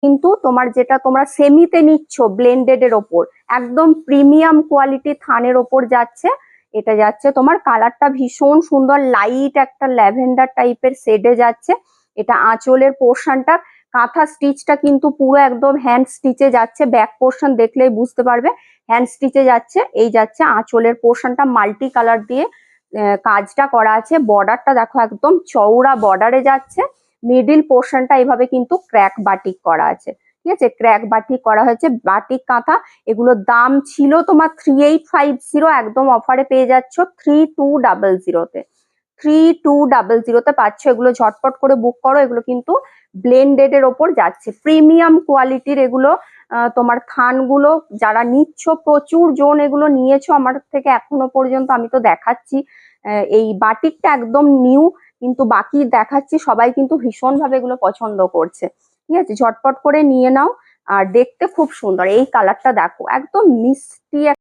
কিন্তু তোমার যেটা তোমরা সেমিতে নিচ্ছ ব্লেন্ডেড এর ওপর, একদম প্রিমিয়াম কোয়ালিটি থানের ওপর যাচ্ছে। এটা যাচ্ছে তোমার কালারটা ভীষণ সুন্দর, লাইট একটা ল্যাভেন্ডার টাইপের শেডে যাচ্ছে। এটা আঁচলের পোর্শনটা, কাঁথা স্টিচটা কিন্তু পুরো একদম হ্যান্ড স্টিচে যাচ্ছে, ব্যাক পোর্শন দেখলেই বুঝতে পারবে হ্যান্ড স্টিচে যাচ্ছে। এই যাচ্ছে আঁচলের পোর্শনটা, মাল্টি কালার দিয়ে কাজটা করা আছে। বর্ডারটা দেখো একদম চওড়া বর্ডারে যাচ্ছে। মিডিল পোর্শনটা এইভাবে কিন্তু ক্র্যাক বাটিক করা আছে, ঠিক আছে, ক্র্যাক বাটিক করা হয়েছে। বাটিক কাঁথা, এগুলোর দাম ছিল তোমার 3850, একদম অফারে পেয়ে যাচ্ছ 3200-তে। 3200-তে পাচ্ছ। এগুলো ঝটপট করে বুক করো, এগুলো কিন্তু ব্লেন্ডেড এর ওপর যাচ্ছে, প্রিমিয়াম কোয়ালিটির এগুলো। তোমার থানগুলো যারা নিচ্ছ, প্রচুর জন এগুলো নিয়েছো আমার থেকে এখনো পর্যন্ত, আমি তো দেখাচ্ছি। এই বাটিকটা একদম নিউ, কিন্তু বাকি দেখাচ্ছি সবাই কিন্তু ভীষণ ভাবে এগুলো পছন্দ করছে, ঠিক আছে, ঝটপট করে নিয়ে নাও। আর দেখতে খুব সুন্দর, এই কালারটা দেখো একদম মিষ্টি